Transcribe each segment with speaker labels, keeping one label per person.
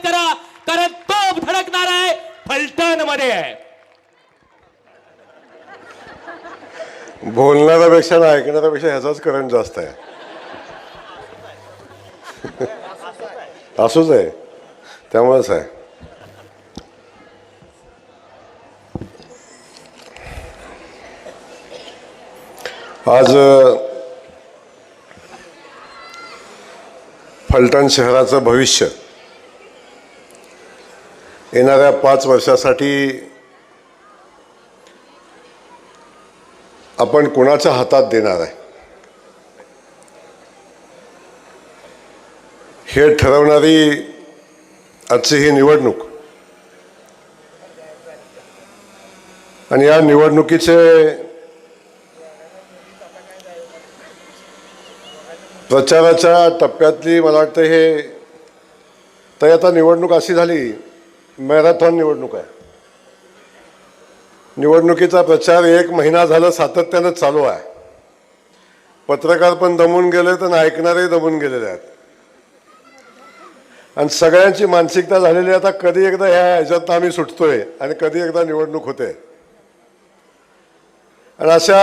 Speaker 1: स्वागत करा, कारण तोफ धडकणार आहे फलटण मध्ये.
Speaker 2: बोलणाऱ्यापेक्षा ना ऐकणाऱ्यापेक्षा ह्याचाच करंट जास्त आहे. असंच आहे, त्यामुळेच आहे. आज फलटण शहराचं भविष्य येणाऱ्या 5 वर्षासाठी आपण कोणाच्या हातात देणार आहे हे ठरवणारी आजची ही निवडणूक. आणि या निवडणुकीचे प्रचाराच्या टप्प्यातली मला वाटतं हे तर आता निवडणूक अशी झाली, मॅरेथॉन निवडणूक आहे. निवडणुकीचा प्रचार 1 महिना झालं सातत्यानं चालू आहे. पत्रकार पण दमून गेले तर ऐकणारे दमून गेलेले आहेत. आणि सगळ्यांची मानसिकता झालेली आता कधी एकदा ह्याच्यात आम्ही सुटतोय आणि कधी एकदा निवडणूक होते. आणि अशा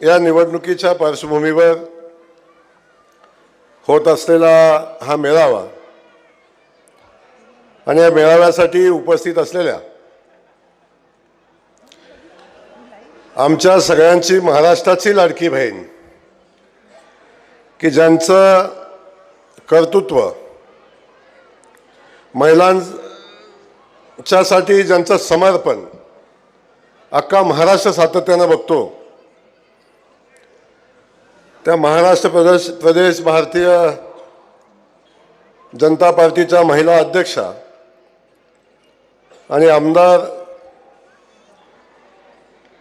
Speaker 2: या निवडणुकीच्या पार्श्वभूमीवर होत असलेला हा मेळावा आणि या मेळाव्यासाठी उपस्थित असलेल्या आमच्या सगळ्यांची महाराष्ट्राची लाडकी बहीण की ज्यांचं कर्तृत्व महिलांच्यासाठी ज्यांचं समर्पण अख्खा महाराष्ट्र सातत्यानं बघतो, त्या महाराष्ट्र प्रदेश भारतीय जनता पार्टीच्या महिला अध्यक्षा आणि आमदार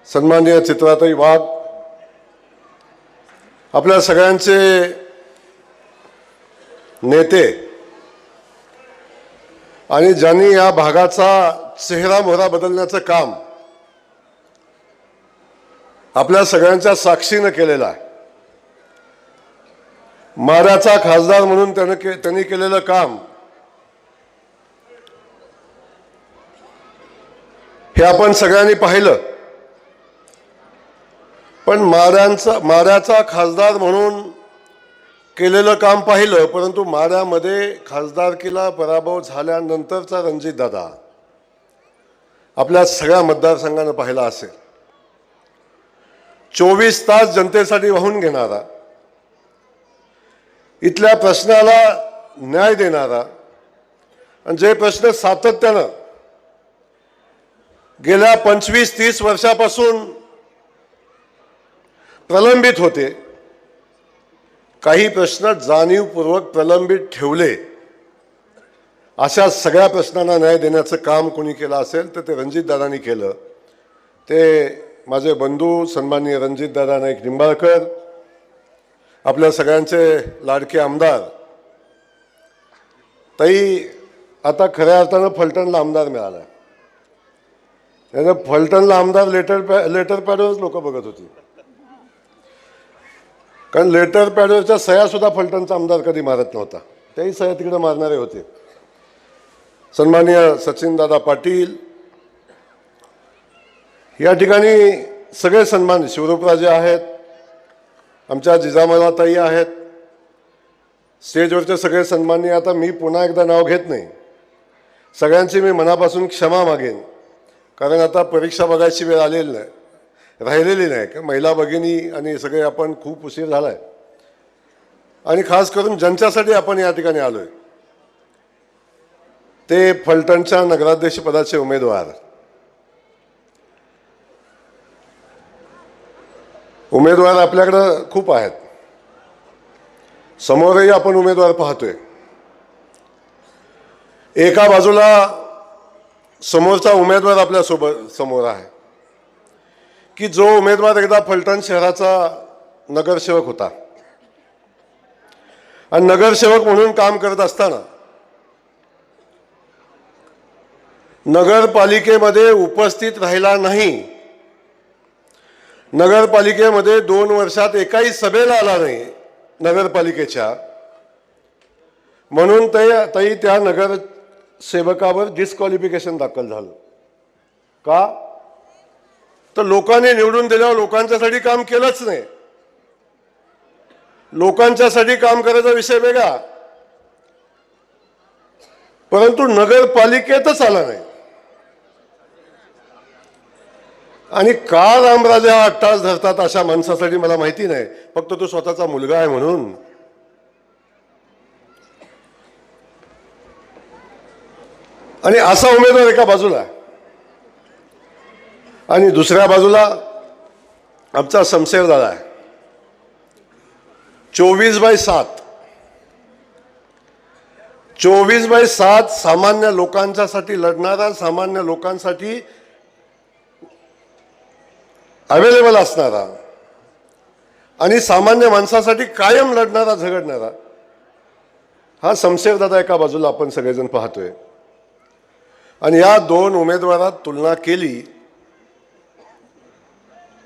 Speaker 2: सन्माननीय चित्राताई वाघ, आपल्या सगळ्यांचे नेते आणि ज्यांनी या भागाचा चेहरा मोहरा बदलण्याचं काम आपल्या सगळ्यांच्या साक्षीनं केलेलं आहे. माढ्याचा खासदार म्हणून त्यांनी केलेलं काम हे आपण सगळ्यांनी पाहिलं. पण माढ्याचा खासदार म्हणून केलेलं काम पाहिलं, परंतु माढ्यामध्ये खासदारकीला पराभव झाल्यानंतरचा रणजितदादा आपल्या सगळ्या मतदारसंघानं पाहिला असेल. 24 तास जनतेसाठी वाहून घेणारा, इथल्या प्रश्नाला न्याय देणारा आणि जे प्रश्न सातत्यानं गेल्या 25-30 वर्षापासून प्रलंबित होते, काही प्रश्न जाणीवपूर्वक प्रलंबित ठेवले, अशा सगळ्या प्रश्नांना न्याय देण्याचं काम कोणी केलं असेल तर ते रणजितदादांनी केलं. ते माझे बंधू सन्माननीय रणजितदादा नाईक निंबाळकर, आपल्या सगळ्यांचे लाडके आमदार ताई. आता खऱ्या अर्थानं फलटणला आमदार मिळाला. फलटणला आमदार लेटर पॅडवरच लोक बघत होती, कारण लेटर पॅडवरच्या सह्या सुद्धा फलटणचा आमदार कधी मारत नव्हता. त्याही सह्या तिकडे मारणारे होते. सन्माननीय सचिनदादा पाटील, या ठिकाणी सगळे सन्मान, शिवरूपराजे आहेत, आमच्या जिजामाताई आहेत, स्टेजवरचे सगळे सन्माननीय. आता मी पुन्हा एकदा नाव घेत नाही, सगळ्यांची मी मनापासून क्षमा मागेन, कारण आता परीक्षा बघायची वेळ राहिलेली नाही का. महिला भगिनी आणि सगळे आपण खूप उशीर झालाय. आणि खास करून ज्यांच्यासाठी आपण या ठिकाणी आलोय ते फलटणच्या नगराध्यक्ष पदाचे उमेदवार आपल्याकडं खूप आहेत. समोरही आपण उमेदवार पाहतोय. एका बाजूला समोरचा उमेदवार आपल्या समोर आहे की जो उमेदवार एकदा फलटण शहराचा नगरसेवक होता आणि नगरसेवक म्हणून काम करत असताना नगरपालिकेमध्ये उपस्थित राहिला नाही. नगरपालिकेमध्ये 2 वर्षात एकाही सभेला आला नाही नगरपालिकेच्या. म्हणून ताई त्या सेवकावर डिस्क्वालिफिकेशन दाखल झालं. का? तर लोकांनी निवडून दिल्यावर लोकांच्यासाठी काम केलंच नाही. लोकांच्यासाठी काम करायचा विषय वेगळा, परंतु नगरपालिकेतच आला नाही. आणि का रामराजे हा अट्टास धरतात अशा माणसासाठी मला माहिती नाही, फक्त तो स्वतःचा मुलगा आहे म्हणून. आणि असा उमेदवार एका बाजूला आणि दुसऱ्या बाजूला आमचा शमशेर दादा आहे. 24/7 24/7 सामान्य लोकांच्यासाठी लढणारा, सामान्य लोकांसाठी अवेलेबल असणारा आणि सामान्य माणसासाठी कायम लढणारा, झगडणारा हा शमशेर दादा एका बाजूला आपण सगळेजण पाहतोय. आणि या दोन उमेदवारात तुलना केली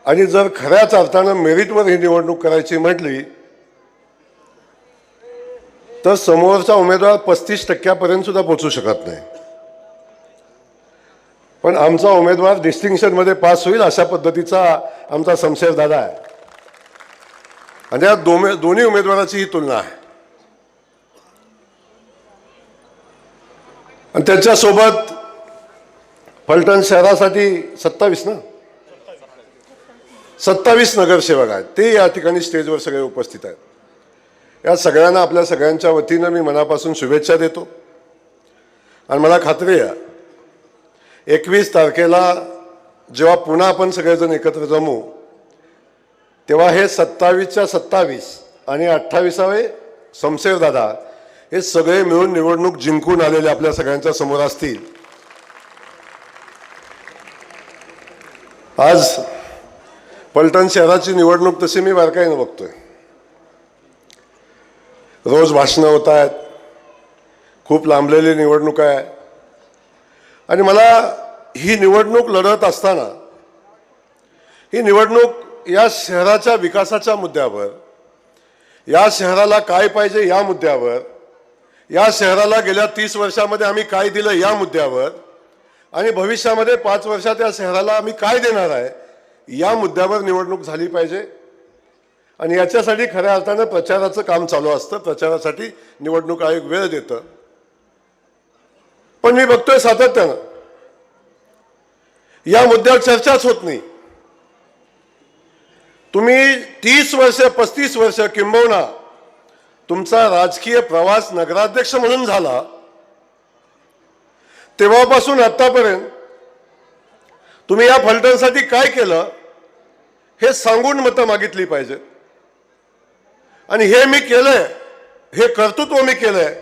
Speaker 2: आणि जर खऱ्याच अर्थानं मेरिटवर ही निवडणूक करायची म्हटली तर समोरचा उमेदवार 35% सुद्धा पोहोचू शकत नाही. पण आमचा उमेदवार डिस्टिंक्शनमध्ये पास होईल अशा पद्धतीचा आमचा शमशेर दादा आहे. आणि या दोन्ही उमेदवाराची ही तुलना आहे. आणि त्याच्यासोबत फलटण शहरासाठी 27 नगरसेवक आहेत. ते या ठिकाणी स्टेजवर सगळे उपस्थित आहेत. या सगळ्यांना आपल्या सगळ्यांच्या वतीनं मी मनापासून शुभेच्छा देतो. आणि मला खात्री आहे 21 तारखेला जेव्हा पुन्हा आपण सगळेजण एकत्र जमू तेव्हा हे 27च्या 27 आणि 28वे शमशेर दादा हे सगळे मिळून निवडणूक जिंकून आलेले आपल्या सगळ्यांच्या समोर असतील. आज फलटण शहराची निवडणूक तशी मी बारकाईनं बघतोय. रोज भाषणं होत आहेत, खूप लांबलेली निवडणूक आहे. आणि मला ही निवडणूक लढत असताना ही निवडणूक या शहराच्या विकासाच्या मुद्द्यावर, या शहराला काय पाहिजे या मुद्द्यावर, या शहराला गेल्या 30 वर्षामध्ये आम्ही काय दिलं या मुद्द्यावर आणि भविष्यामध्ये 5 वर्षात या शहराला आम्ही काय देणार आहे या मुद्द्यावर निवडणूक झाली पाहिजे. आणि याच्यासाठी खऱ्या अर्थानं प्रचाराचं काम चालू असतं. प्रचारासाठी निवडणूक आयोग वेळ देतं. पण मी बघतोय सातत्यानं या मुद्द्यावर चर्चाच होत नाही. तुम्ही 30 वर्ष 35 वर्ष किंबहुना तुमचा राजकीय प्रवास नगराध्यक्ष म्हणून झाला तेव्हापासून आतापर्यंत तुम्ही या फलटणसाठी काय केलं हे सांगून मतं मागितली पाहिजेत. आणि हे मी केलंय, हे कर्तृत्व मी केलंय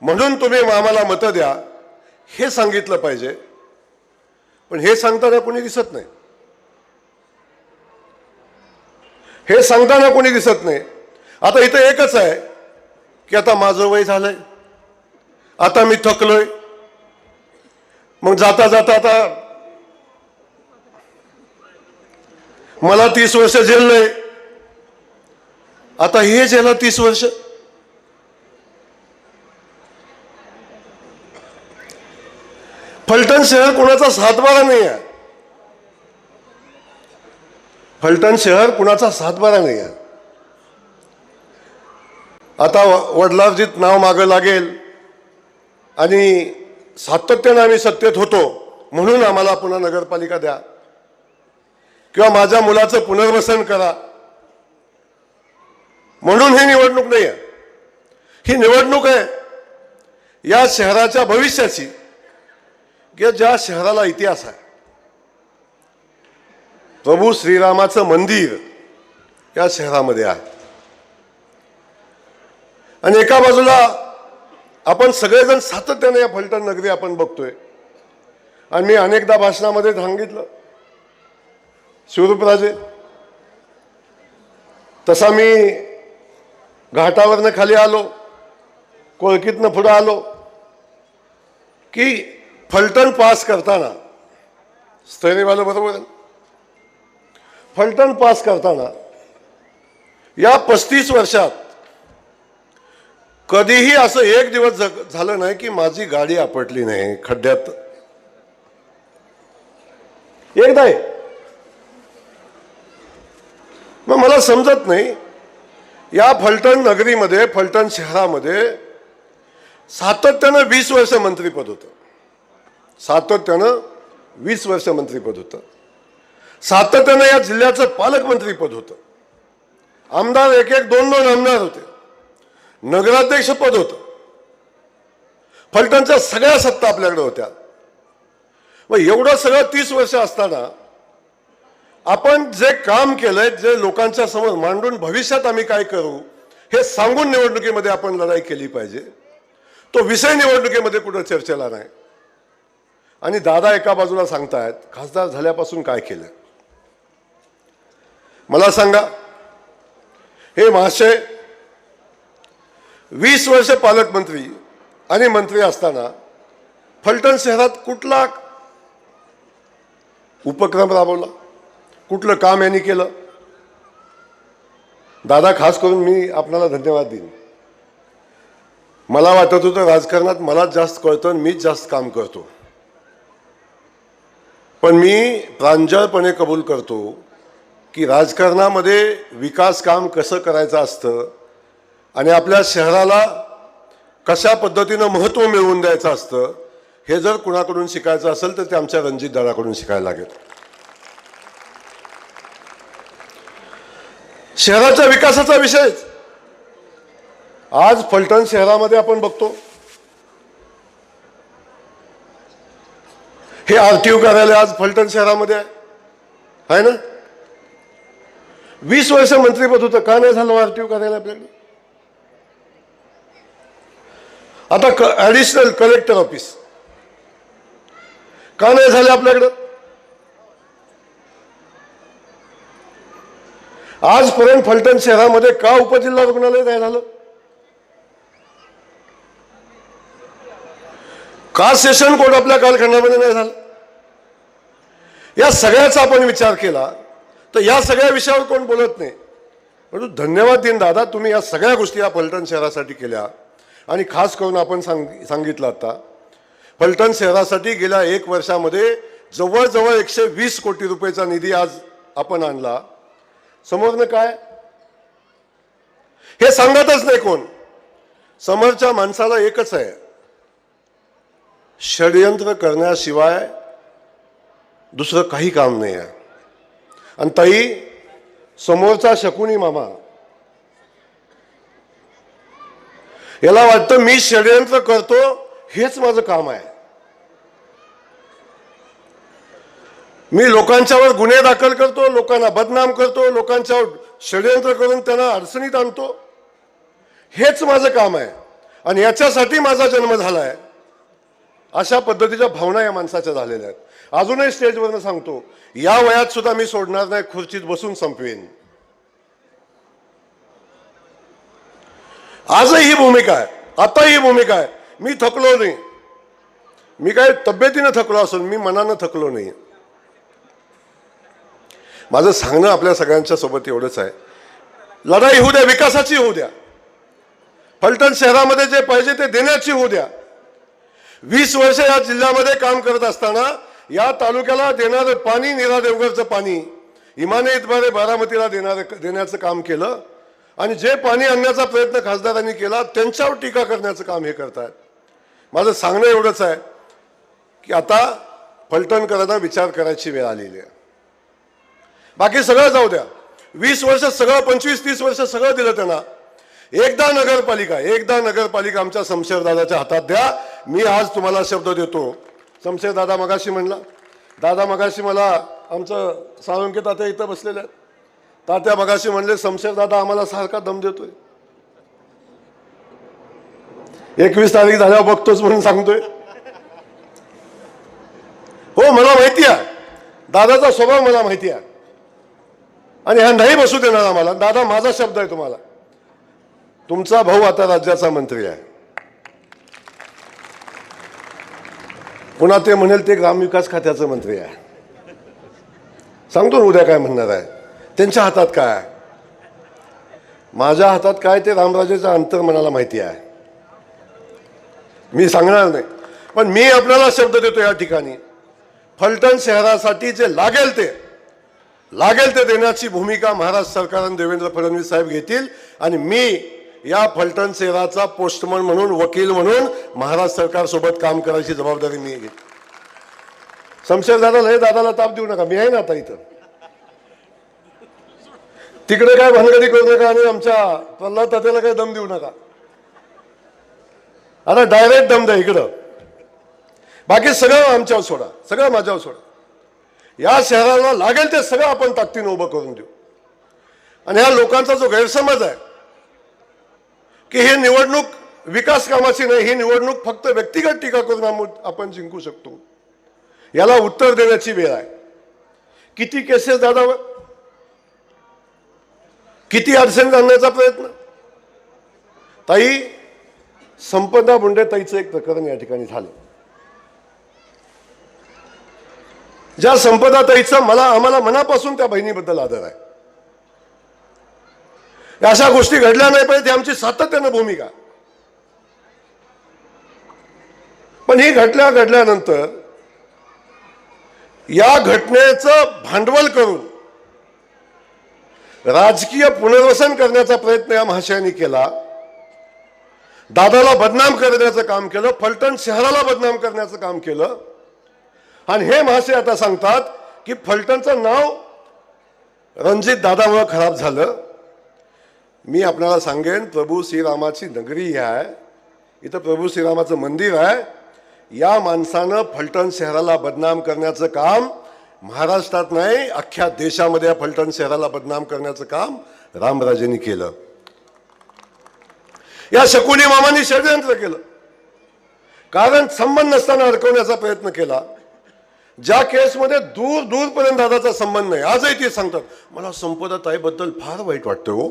Speaker 2: म्हणून तुम्ही आम्हाला मतं द्या हे सांगितलं पाहिजे. पण हे सांगताना कोणी दिसत नाही. हे सांगताना कोणी दिसत नाही. आता इथं एकच आहे की आता माझं वय झालंय, आता मी थकलोय, मग जाता जाता आता मला 30 वर्ष झेललंय, आता हे झेला 30 वर्ष. फलटण शहर कुणाचा सातबारा नाही आहे. फलटण शहर कुणाचा सातबारा नाही आहे. आता वडलाजीत नाव मागं लागेल आणि सातत्यानं आम्ही सत्तेत होतो म्हणून आम्हाला पुन्हा नगरपालिका द्या किंवा माझ्या मुलाचं पुनर्वसन करा म्हणून ही निवडणूक नाही आहे. ही निवडणूक आहे या शहराच्या भविष्याची, की ज्या शहराला इतिहास आहे. प्रभू श्रीरामाचं मंदिर या शहरामध्ये आहे. आणि एका बाजूला आपण सगळेजण सातत्याने या फलटण नगरी आपण बघतोय. आणि मी अनेकदा भाषणामध्ये सांगितलं शिवरूपराजे, तसा मी घाटावरनं खाली आलो, कोळकीतनं पुढं आलो की फलटण पास करताना स्थैर्यवालं बरोबर, फलटण पास करताना या 35 वर्षात कधीही असं एक दिवस झालं नाही की माझी गाडी आपटली नाही खड्ड्यात. एकदा आहे. मग मला समजत नाही, या फलटण नगरीमध्ये, फलटण शहरामध्ये सातत्यानं 20 वर्ष मंत्रीपद होतं. सातत्यानं 20 वर्ष मंत्रीपद होतं. सातत्यानं या जिल्ह्याचं पालकमंत्रीपद होतं. आमदार एक एक दोन दोन आमदार होते. नगराध्यक्ष पद होतं. फलटणच्या सगळ्या सत्ता आपल्याकडे होत्या. मग एवढं सगळं 30 वर्ष असताना आपण जे काम केलंय, जे लोकांच्या समोर मांडून भविष्यात आम्ही काय करू हे सांगून निवडणुकीमध्ये आपण लढाई केली पाहिजे. तो विषय निवडणुकीमध्ये कुठं चर्चेला नाही. आणि दादा एका बाजूला सांगतायत खासदार झाल्यापासून काय केलं. मला सांगा, हे महाशय 20 वर्ष पालकमंत्री आणि मंत्री असताना फलटण शहरात कुठला उपक्रम राबवला, कुठलं काम यांनी केलं? दादा, खास करून मी आपल्याला धन्यवाद देईन. मला वाटत होतं राजकारणात मलाच जास्त कळतं, मीच जास्त काम करतो. पण मी प्रांजळपणे कबूल करतो की राजकारणामध्ये विकास काम कसं करायचं असतं आणि आपल्या शहराला कशा पद्धतीनं महत्त्व मिळवून द्यायचं असतं, हे जर कुणाकडून शिकायचं असेल तर ते आमच्या रणजितदादाकडून शिकायला लागेल. शहराच्या विकासाचा विषयच आज फलटण शहरामध्ये आपण बघतो. हे आरटीओ कार्यालय आज फलटण शहरामध्ये आहे ना. 20 वर्ष मंत्रीपद होतं, का नाही झालं आरटीओ कार्यालय आपल्याकडे? आता ऍडिशनल कलेक्टर ऑफिस का नाही झालं आपल्याकडं? आजपर्यंत फलटण शहरामध्ये का उपजिल्हा रुग्णालय नाही झालं? का सेशन कोर्ट आपल्या कालखंडामध्ये नाही झालं? या सगळ्याचा आपण विचार केला तर या सगळ्या विषयावर कोण बोलत नाही. म्हणून धन्यवाद देईन दादा, तुम्ही या सगळ्या गोष्टी या फलटण शहरासाठी केल्या. आणि खास करून आपण सांगितलं आता फलटण शहरासाठी गेल्या 1 वर्षामध्ये जवळजवळ 120 कोटी रुपयाचा निधी आज आपण आणला. समोरनं काय हे सांगतच नाही कोण. समोरच्या माणसाला एकच आहे, षडयंत्र करण्याशिवाय दुसरं काही काम नाही आहे. आणि ताई, समोरचा शकुनी मामा याला वाटतं मी षडयंत्र करतो हेच माझं काम आहे. मी लोकांच्यावर गुन्हे दाखल करतो, लोकांना बदनाम करतो, लोकांच्यावर षडयंत्र करून त्यांना अडचणीत आणतो, हेच माझं काम आहे आणि याच्यासाठी माझा जन्म झालाय. अशा पद्धतीच्या भावना या माणसाच्या झालेल्या आहेत. अजूनही स्टेजवरनं सांगतो, या वयात सुद्धा मी सोडणार नाही, खुर्चीत बसून संपवेन. आजही ही भूमिका आहे, आताही ही भूमिका आहे. मी थकलो नाही. मी काय तब्येतीनं थकलो असून मी मनानं थकलो नाही. माझं सांगणं आपल्या सगळ्यांच्या सोबत एवढंच आहे, लढाई होऊ द्या, विकासाची होऊ द्या, फलटण शहरामध्ये जे पाहिजे ते देण्याची होऊ द्या. 20 वर्ष या जिल्ह्यामध्ये काम करत असताना या तालुक्याला देणारं पाणी, नीरा देवघरचं पाणी इमाने इतबारे बारामतीला देण्याचं काम केलं. आणि जे पाणी आणण्याचा प्रयत्न खासदारांनी केला त्यांच्यावर टीका करण्याचं काम हे करतायत. माझं सांगणं एवढंच आहे की आता फलटणकरांना विचार करायची वेळ आलेली आहे. बाकी सगळं जाऊ द्या, 20 वर्ष सगळं, 25-30 वर्ष सगळं दिलं त्यांना. एकदा नगरपालिका आमच्या शमशेरदादाच्या हातात द्या. मी आज तुम्हाला शब्द देतो. शमशेरदादा मगाशी म्हणला, दादा मगाशी मला आमचं साळुंके तात्या इथं बसलेले आहेत. तात्या मगाशी म्हणले शमशेरदादा आम्हाला सारखा दम देतोय. 21 तारीख झाल्यावर बघतोच म्हणून सांगतोय. हो, मला माहिती आहे दादाचा स्वभाव, मला माहिती आहे. आणि हा नाही बसू देणार आम्हाला. दादा, माझा शब्द आहे तुम्हाला, तुमचा भाऊ आता राज्याचा मंत्री आहे. पुन्हा ते म्हणेल ते ग्रामविकास खात्याचं मंत्री आहे. सांगतो ना उद्या काय म्हणणार आहे. त्यांच्या हातात काय, माझ्या हातात काय, ते रामराजेचं अंतर मनाला माहिती आहे. मी सांगणार नाही, पण मी आपल्याला शब्द देतो या ठिकाणी, फलटण शहरासाठी जे लागेल ते देण्याची भूमिका महाराष्ट्र सरकार आणि देवेंद्र फडणवीस साहेब घेतील. आणि मी या फलटण शहराचा पोस्टमन म्हणून, वकील म्हणून महाराष्ट्र सरकार सोबत काम करायची जबाबदारी मी घेईन. शमशेर दादाला, हे दादाला ताप देऊ नका, मी आहे ना आता इथं. तिकडे काय भानगडी करू नका आणि आमच्या प्रल्हाद तात्याला काय दम देऊ नका. आता डायरेक्ट दम द्या इकडं. बाकी सगळं आमच्यावर सोडा, सगळं माझ्यावर सोडा. या शहराला लागेल ते सगळं आपण ताकदीनं उभं करून देऊ. आणि ह्या लोकांचा जो गैरसमज आहे की ही निवडणूक विकास कामाची नाही, ही निवडणूक फक्त व्यक्तिगत टीका करून आपण जिंकू शकतो, याला उत्तर देण्याची वेळ आहे. किती केसेस दादावर, किती अडचणी आणण्याचा प्रयत्न. ताई, संपदा मुंडे ताईचं एक प्रकरण या ठिकाणी झालं. ज्या संपदा ताईचं आम्हाला मनापासून त्या बहिणीबद्दल आदर आहे. अशा गोष्टी घडल्या नाही पाहिजे, ती आमची सातत्यानं भूमिका. पण ही घडल्यानंतर या घटनेचं भांडवल करून राजकीय पुनर्वसन करण्याचा प्रयत्न या महाशयांनी केला. दादाला बदनाम करण्याचं काम केलं, फलटण शहराला बदनाम करण्याचं काम केलं. आणि हे महाशय आता सांगतात की फलटणचं नाव रणजित दादामुळे खराब झालं. मी आपल्याला सांगेन, प्रभू श्रीरामाची नगरी ही आहे, इथं प्रभू श्रीरामाचं मंदिर आहे. या माणसानं फलटण शहराला बदनाम करण्याचं काम महाराष्ट्रात नाही, अख्ख्या देशामध्ये या फलटण शहराला बदनाम करण्याचं काम रामराजेंनी केलं. या शकुनी मामांनी षडयंत्र केलं, कारण संबंध नसताना अडकवण्याचा प्रयत्न केला. ज्या केसमध्ये दूरपर्यंत दादाचा संबंध नाही, आजही ते सांगतात मला संपदा ताईबद्दल फार वाईट वाटतं हो.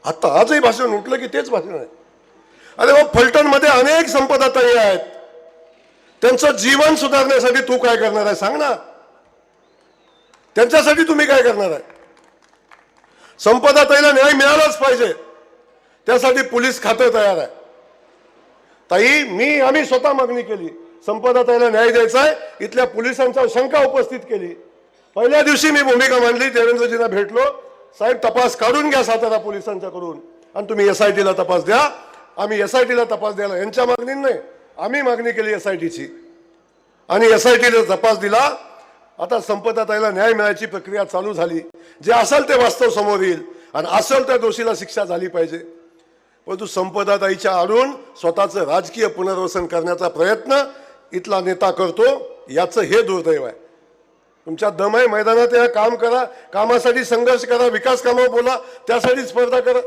Speaker 2: आता आजही भाषण उठलं की तेच भाषण आहे. अरे मग फलटण मध्ये अनेक संपदा ताई आहेत, त्यांचं जीवन सुधारण्यासाठी तू काय करणार आहे सांग ना. त्यांच्यासाठी तुम्ही काय करणार आहे? संपदा ताईला न्याय मिळालाच पाहिजे, त्यासाठी पोलीस खातं तयार आहे. ताई, आम्ही स्वतः मागणी केली, संपदा ताईला न्याय द्यायचा आहे. इथल्या पोलिसांच्या शंका उपस्थित केली. पहिल्या दिवशी मी भूमिका मांडली, देवेंद्रजींना भेटलो, साहेब तपास काढून घ्या सातारा पोलिसांच्याकडून आणि तुम्ही SITला तपास द्या. आम्ही SITला तपास द्यायला, यांच्या मागणी नाही, आम्ही मागणी केली SITची आणि SITला तपास दिला. आता संपदा ताईला न्याय मिळायची प्रक्रिया चालू झाली. जे असेल ते वास्तव समोर येईल आणि असेल त्या दोषीला शिक्षा झाली पाहिजे. परंतु संपदा ताईच्या आडून स्वतःचं राजकीय पुनर्वसन करण्याचा प्रयत्न इथला नेता करतो, याचं हे दुर्दैव आहे. तुमच्या दम आहे, मैदानात या, काम करा, कामासाठी संघर्ष करा, विकास कामावर बोला, त्यासाठी स्पर्धा करा.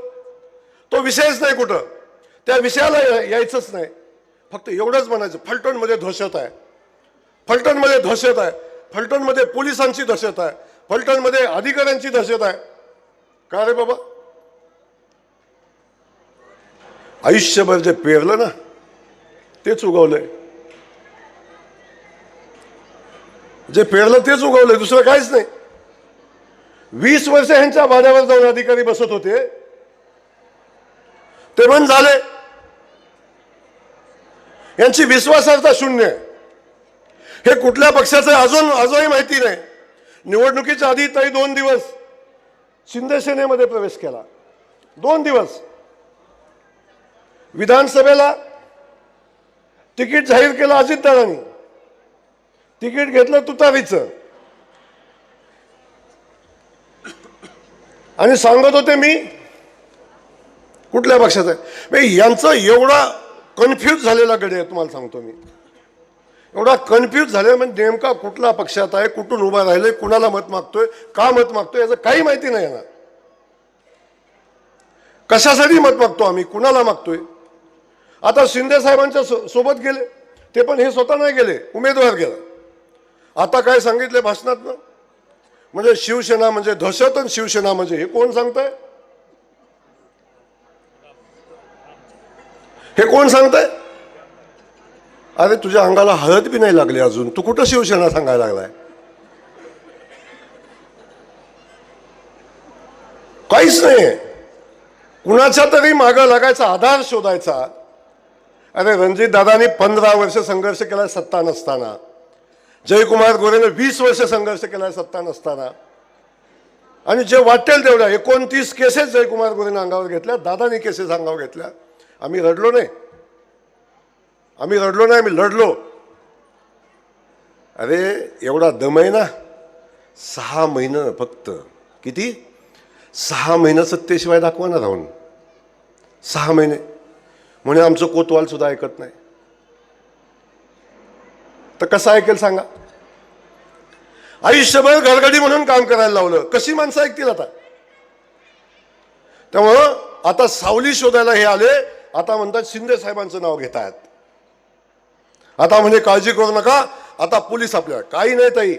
Speaker 2: तो विषयच नाही कुठं, त्या विषयाला यायचंच नाही. फक्त एवढंच म्हणायचं, फलटणमध्ये दहशत आहे, फलटणमध्ये दहशत आहे, फलटणमध्ये पोलिसांची दहशत आहे, फलटणमध्ये अधिकाऱ्यांची दहशत आहे. का रे बाबा? आयुष्यभर जे पेरलं ना तेच उगवलंय, जे पेरलं तेच उगवलंय, दुसरं काहीच नाही. 20 वर्ष ह्यांच्या वाड्यावर जाऊन अधिकारी बसत होते, ते बंद झाले. यांची विश्वासार्हता शून्य आहे. हे कुठल्या पक्षाचं अजूनही माहिती नाही. निवडणुकीच्या आधी ताई 2 दिवस शिंदे सेनेमध्ये प्रवेश केला, 2 दिवस. विधानसभेला तिकीट जाहीर केलं अजितदादांनी, तिकीट घेतलं तुतारीचं आणि सांगत होते मी कुठल्या पक्षाचं आहे. यांचं एवढा कन्फ्यूज झालेला गडे आहे, तुम्हाला सांगतो मी, एवढा कन्फ्यूज झालेला म्हणजे नेमका कुठला पक्षात आहे, कुठून उभा राहिले, कुणाला मत मागतोय, का मत मागतोय, याचं काही माहिती नाही ना. कशासाठी मत मागतो आम्ही, कुणाला मागतोय. आता शिंदे साहेबांच्या सोबत गेले, ते पण हे स्वतः नाही गेले, उमेदवार गेला. आता काय सांगितले भाषणात, म्हणजे शिवसेना म्हणजे दहशत आणि शिवसेना म्हणजे हे कोण सांगताय, हे कोण सांगताय? अरे तुझ्या अंगाला हळद बी नाही लागली अजून, तू कुठं शिवसेना सांगायला लागलाय? काहीच नाही. कुणाच्या तरी मागं लागायचा, आधार शोधायचा अरे रणजित दादांनी 15 वर्ष संघर्ष केला सत्ता नसताना, जयकुमार गोरेने 20 वर्ष संघर्ष केला सत्ता नसताना, आणि जे वाटेल तेवढ्या 29 केसेस जयकुमार गोरेने अंगावर घेतल्या, दादांनी केसेस अंगावर घेतल्या. आम्ही रडलो नाही, आम्ही लढलो. अरे एवढा दम आहे ना, 6 महिने फक्त, किती 6 महिने सत्तेशिवाय दाखवा ना राहून, 6 महिने. म्हणे आमचं कोतवाल सुद्धा ऐकत नाही. तर कसं ऐकेल सांगा? आयुष्यभर घरगडी म्हणून काम करायला लावलं, कशी माणसं ऐकतील आता? त्यामुळं आता सावली शोधायला हे आले. आता म्हणतात शिंदे साहेबांचं नाव घेत आहेत. आता म्हणजे काळजी करू नका, आता पोलीस आपल्या. काही नाही ताई,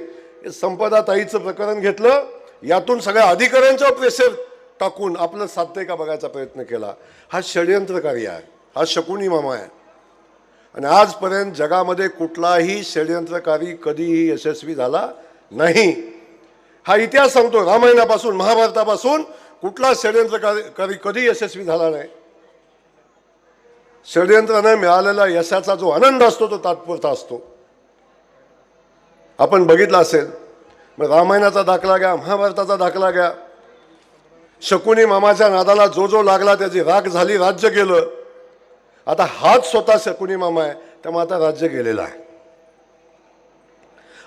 Speaker 2: संपदा ताईचं प्रकरण घेतलं, यातून सगळ्या अधिकाऱ्यांच्या प्रेशर टाकून आपलं साधतंय का बघायचा प्रयत्न केला. हा षडयंत्रकारी आहे, हा शकुनी मामा आहे. आणि आजपर्यंत जगामध्ये कुठलाही षडयंत्रकारी कधीही यशस्वी झाला नाही. हा इतिहास सांगतो, रामायणापासून महाभारतापासून कुठला षडयंत्रकारी कधी यशस्वी झाला नाही. षडयंत्राने मिळालेला यशाचा जो आनंद असतो तो तात्पुरता असतो. आपण बघितलं असेल, मग रामायणाचा दाखला घ्या, महाभारताचा दाखला घ्या. शकुनी मामाच्या नादाला जो जो लागला त्याची राख झाली, राज्य गेलं. आता हाच स्वतः शकुनी मामा आहे, त्यामुळे आता राज्य गेलेलं आहे.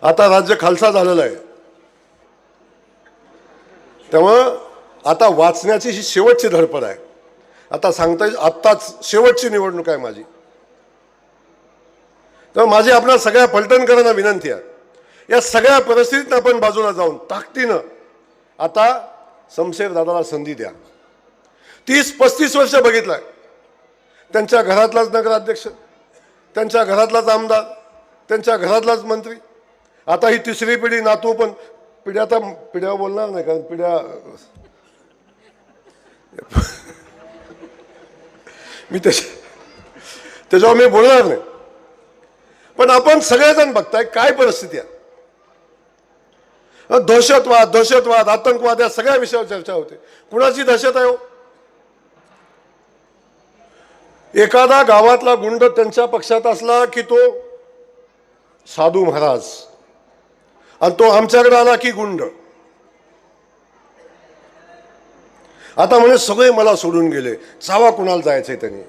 Speaker 2: आता राज्य खालसा झालेलं आहे. त्यामुळं आता वाचण्याची ही शेवटची धडपड आहे. आता सांगता येईल, आत्ताच शेवटची निवडणूक आहे माझी. तर माझी आपल्या सगळ्या फलटणकरांना विनंती आहे, या सगळ्या परिस्थितीत आपण बाजूला जाऊन ताकदीनं आता शमशेर दादाला संधी द्या. 30-35 वर्ष बघितलंय, त्यांच्या घरातलाच नगराध्यक्ष, त्यांच्या घरातलाच आमदार, त्यांच्या घरातलाच मंत्री. आता ही तिसरी पिढी, नातू पण. पिढ्या तर पिढ्या बोलणार नाही, कारण पिढ्या मी त्याच्यावर मी बोलणार नाही. पण आपण सगळेजण बघताय काय परिस्थिती आहे. दहशतवाद, आतंकवाद या सगळ्या विषयावर चर्चा होते. कुणाची दहशत आहे हो? एखादा गावातला गुंड त्यांच्या पक्षात असला की तो साधू महाराज, आणि तो आमच्याकडे आला की गुंड. आता म्हणे सगळे मला सोडून गेले, चावा कुणाला जायचंय त्यांनी.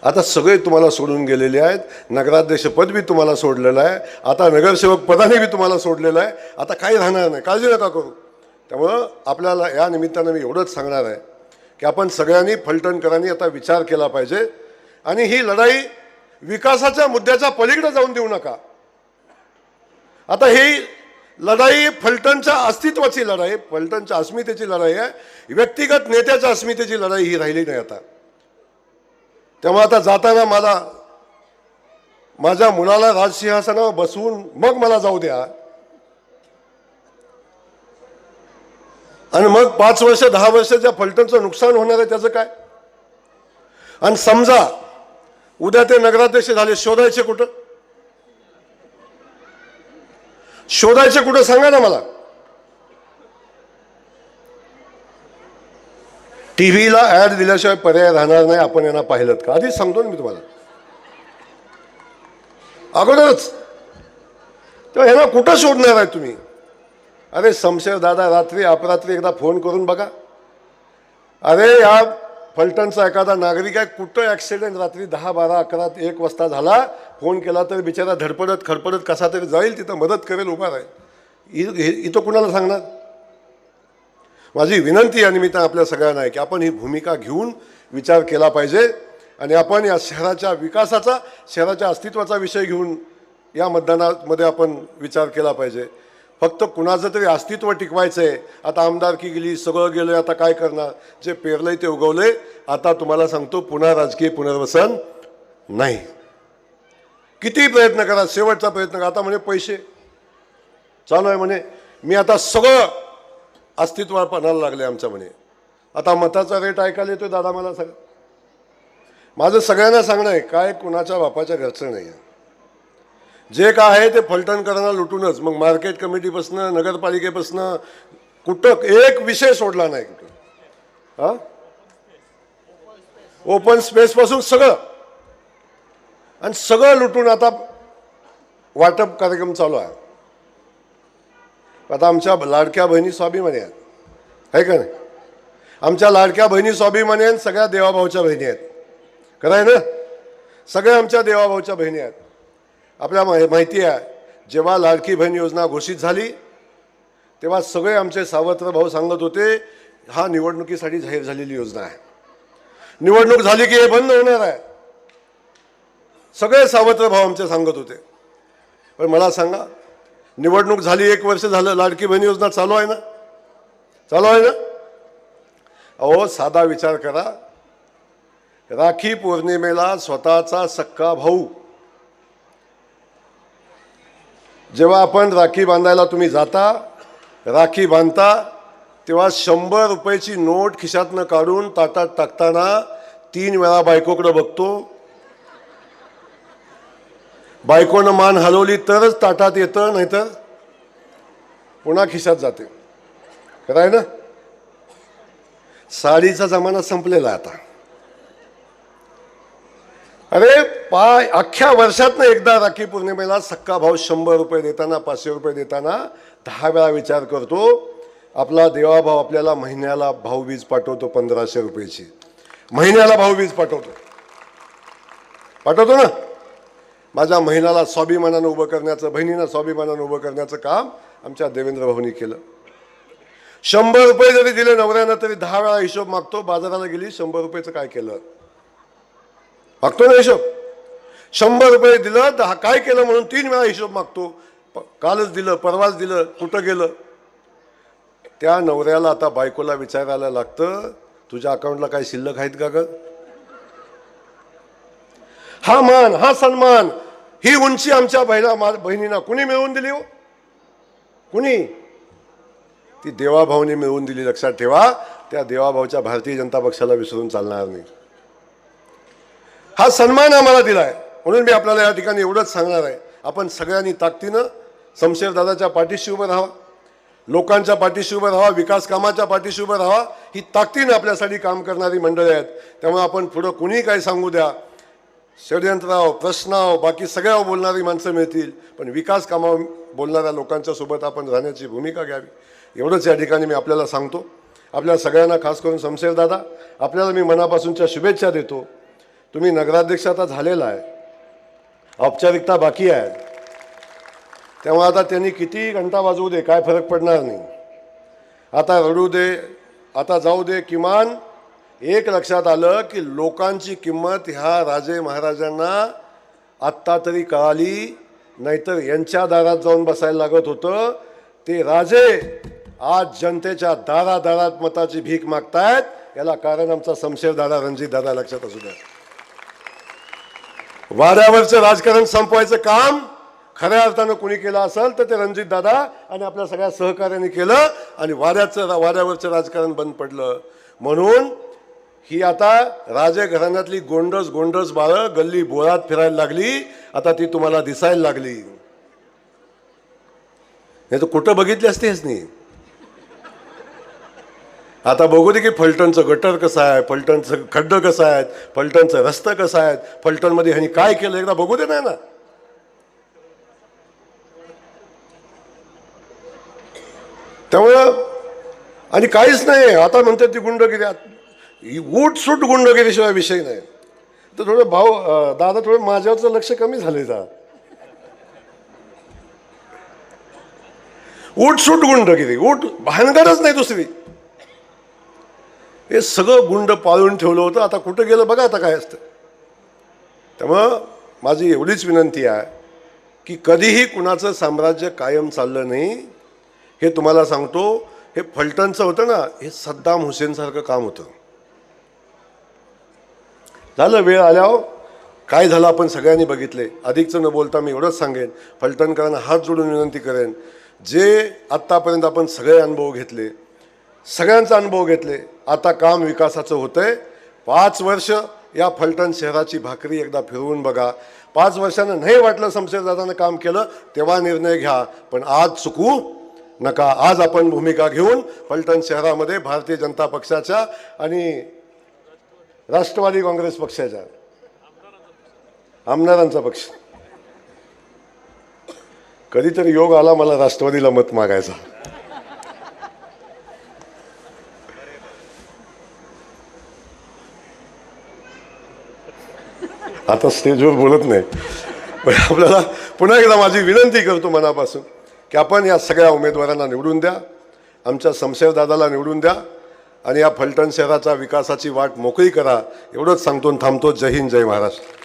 Speaker 2: आता सगळे तुम्हाला सोडून गेलेले आहेत. नगराध्यक्ष पद बी तुम्हाला सोडलेलं आहे, आता नगरसेवक पदाने बी तुम्हाला सोडलेलं आहे. आता काही राहणार नाही, काळजी नका करू. त्यामुळं आपल्याला या निमित्तानं मी एवढंच सांगणार आहे की आपण सगळ्यांनी, फलटणकरांनी आता विचार केला पाहिजे. आणि ही लढाई विकासाच्या मुद्द्याच्या पलीकडे जाऊन देऊ नका. आता ही लढाई फलटणच्या अस्तित्वाची लढाई, फलटणच्या अस्मितेची लढाई आहे. व्यक्तिगत नेत्याच्या अस्मितेची लढाई ही राहिली नाही आता. त्यामुळे आता जाताना माझ्या मुलाला राजसिंहासनावर बसवून मग मला जाऊ द्या, आणि मग 5 वर्ष 10 वर्षाच्या फलटणचं नुकसान होणार आहे त्याचं काय? आणि समजा उद्या ते नगराध्यक्ष झाले, शोधायचे कुठं? शोधायचे कुठं सांगा ना मला. टीव्हीला ऍड दिल्याशिवाय पर्याय राहणार नाही. आपण यांना पाहिलं का? आधीच सांगतो ना मी तुम्हाला अगोदरच. तेव्हा यांना कुठं शोधणार आहे तुम्ही? अरे शमशेर दादा, रात्री अपरात्री एकदा फोन करून बघा. अरे या फलटणचा एखादा नागरिक आहे, कुठं ॲक्सिडेंट रात्री 10, 12, 11, 1 वाजता झाला, फोन केला तर बिचारा धडपडत खडपडत कसा तरी जाईल, तिथं मदत करेल, उभा राहील. इथं कुणाला सांगणार? माझी विनंती या निमित्तानं आपल्या सगळ्यांना आहे की आपण ही भूमिका घेऊन विचार केला पाहिजे. आणि आपण या शहराच्या विकासाचा, शहराच्या अस्तित्वाचा विषय घेऊन या मतदानामध्ये आपण विचार केला पाहिजे. फक्त कुणाचं तरी अस्तित्व टिकवायचं आहे. आता आमदारकी गेली, सगळं गेलं, आता काय करणार? जे पेरलंय ते उगवलंय. आता तुम्हाला सांगतो, पुन्हा राजकीय पुनर्वसन नाही. किती प्रयत्न करा, शेवटचा प्रयत्न करा. आता म्हणे पैसे चालू आहे म्हणे, मी आता सगळं अस्तित्वापणाला लागले आमच्या म्हणे. आता मताचा रेट ऐकायला येतोय दादा मला सगळं. माझं सगळ्यांना सांगणं आहे, काय कुणाच्या बापाच्या घरचं नाही आहे. जे काय आहे ते फलटणकरांना लुटूनच, मग मार्केट कमिटीपासून, नगरपालिकेपासून कुठं एक विषय सोडला नाही कुठं. हा ओपन स्पेस पासून सगळं, आणि सगळं लुटून आता वाटप कार्यक्रम चालू आहे. आता आमच्या लाडक्या बहिणी स्वाभिमानी आहेत, आहे का नाही? आमच्या लाडक्या बहिणी स्वाभिमानी आहेत, सगळ्या देवाभाऊच्या बहिणी आहेत, खरं आहे ना? सगळ्या आमच्या देवाभाऊच्या बहिणी आहेत. आपल्याला माहिती आहे, जेव्हा लाडकी बहीण योजना घोषित झाली तेव्हा सगळे आमचे सावत्र भाऊ सांगत होते, हा निवडणुकीसाठी जाहीर झालेली योजना आहे, निवडणूक झाली की हे बंद होणार आहे. सगळे सावत्र भाऊ आमचे सांगत होते. पण मला सांगा, निवडणूक झाली, 1 वर्ष झालं, लाडकी बहीण योजना चालू आहे ना? चालू आहे ना? अहो, साधा विचार करा, राखी पौर्णिमेला स्वतःचा सक्का भाऊ, जेव्हा आपण राखी बांधायला तुम्ही जाता, राखी बांधता, तेव्हा 100 रुपयाची नोट खिशातनं काढून ताटात टाकताना 3 वेळा बायकोकडे बघतो. बायकोनं मान हलवली तरच ताटात येतं, नाहीतर पुन्हा खिशात जाते. खरं आहे ना? साडीचा जमाना संपलेला आता. अरे अख्ख्या वर्षातनं एकदा राखी पौर्णिमेला सक्का भाऊ 100 रुपये देताना, 500 रुपये देताना 10 वेळा विचार करतो. आपला देवाभाऊ आपल्याला महिन्याला भाऊबीज पाठवतो 1500 रुपयाची, महिन्याला भाऊबीज पाठवतो ना. माझ्या महिन्याला स्वाभिमानानं उभं करण्याचं, बहिणींना स्वाभिमानानं उभं करण्याचं काम आमच्या देवेंद्र भाऊनी केलं. 100 रुपये जरी दिले नवऱ्यानं तरी 10 वेळा हिशोब मागतो. बाजाराला गेली, 100 रुपयाचं काय केलं मागतो ना हिशोब. 100 रुपये दिलं तर काय केलं म्हणून 3 वेळा हिशोब मागतो. कालच दिलं, परवाच दिलं, कुठं गेलं. त्या नवऱ्याला आता बायकोला विचारायला लागतं, तुझ्या अकाउंटला काय शिल्लक आहेत का ग? हा मान, हा सन्मान, ही उंची आमच्या बहिणींना कुणी मिळवून दिली हो? कुणी? ती देवाभाऊने मिळवून दिली. लक्षात ठेवा, त्या देवाभाऊच्या भारतीय जनता पक्षाला विसरून चालणार नाही. हा सन्मान आम्हाला दिलाय. म्हणून मी आपल्याला या ठिकाणी एवढंच सांगणार आहे, आपण सगळ्यांनी ताकदीनं शमशेरदादाच्या पाठीशी उभं राहावं, लोकांच्या पाठीशी उभं राहावं, विकास कामाच्या पाठीशी उभं राहावं. ही ताकदीनं आपल्यासाठी काम करणारी मंडळी आहेत. त्यामुळे आपण पुढं कुणी काही सांगू द्या, षडयंत्राव, प्रश्नाव, बाकी सगळ्या बोलणारी माणसं मिळतील, पण विकास कामावर बोलणाऱ्या लोकांच्या सोबत आपण राहण्याची भूमिका घ्यावी. एवढंच या ठिकाणी मी आपल्याला सांगतो. आपल्या सगळ्यांना, खास करून शमशेरदादा, आपल्याला मी मनापासूनच्या शुभेच्छा देतो. तुम्ही नगराध्यक्ष आता झालेला आहे, औपचारिकता बाकी आहे. तेव्हा आता त्यांनी किती घंटा वाजवू दे, काय फरक पडणार नाही. आता रडू दे, आता जाऊ दे. किमान एक लक्षात आलं की लोकांची किंमत ह्या राजे महाराजांना आत्ता तरी कळाली, नाहीतर यांच्या दारात जाऊन बसायला लागत होतं. ते राजे आज जनतेच्या दारादारात मताची भीक मागतायत. याला कारण आमचा शमशेरदादा, रणजितदादा, लक्षात असू द्या. वाड्यावरचं राजकारण संपवायचं काम खऱ्या अर्थानं कुणी केलं असेल तर ते रणजितदादा आणि आपल्या सगळ्या सहकार्याने केलं, आणि वाड्यावरचं राजकारण बंद पडलं. म्हणून ही आता राजे घराण्यातली गोंडस बाळं गल्ली बोळात फिरायला लागली. आता ती तुम्हाला दिसायला लागली. नाही तर कुठं बघितली असतेच नाही. आता बघू दे की फलटणचं गटर कसं आहे, फलटणचं खड्डं कसं आहे, फलटणचं रस्तं कसं आहे, फलटणमध्ये ह्यांनी काय केलं, एकदा बघू दे. नाही ना, त्यामुळं आणि काहीच नाही. आता म्हणतात ती गुंडगिरी, उठसूट गुंडगिरीशिवाय विषय नाही. तर थोडं दादा थोडं माझ्यावरचं लक्ष कमी झालंय का? उठसूट गुंडगिरी, भानगडच नाही दुसरी. हे सगळं गुंड पाळून ठेवलं होतं, आता कुठं गेलं बघा आता काय असतं. त्यामुळं माझी एवढीच विनंती आहे की कधीही कुणाचं साम्राज्य कायम चाललं नाही. हे तुम्हाला सांगतो, हे फलटणचं होतं ना, हे सद्दाम हुसेनसारखं काम होतं. झालं वेळ आल्यावर काय झालं आपण सगळ्यांनी बघितले. अधिकचं न बोलता मी एवढंच सांगेन, फलटणकरांना हात जोडून विनंती करेन, जे आत्तापर्यंत आपण सगळे अनुभव घेतले, सगळ्यांचा अनुभव घेतले, आता काम विकासाचं होतंय. 5 वर्ष या फलटण शहराची भाकरी एकदा फिरवून बघा. 5 वर्षानं नाही वाटलं शमशेरदादानं काम केलं तेव्हा निर्णय घ्या, पण आज चुकू नका. आज आपण भूमिका घेऊन फलटण शहरामध्ये भारतीय जनता पक्षाच्या आणि राष्ट्रवादी काँग्रेस पक्षाच्या आमदारांचा पक्ष. कधीतरी योग आला मला राष्ट्रवादीला मत मागायचा. आता स्टेजवर बोलत नाही, पण आपल्याला पुन्हा एकदा माझी विनंती करतो मनापासून की आपण या सगळ्या उमेदवारांना निवडून द्या, आमच्या शमशेरदादाला निवडून द्या आणि या फलटण शहराच्या विकासाची वाट मोकळी करा. एवढंच सांगतो थांबतो. जय हिंद, जय महाराष्ट्र.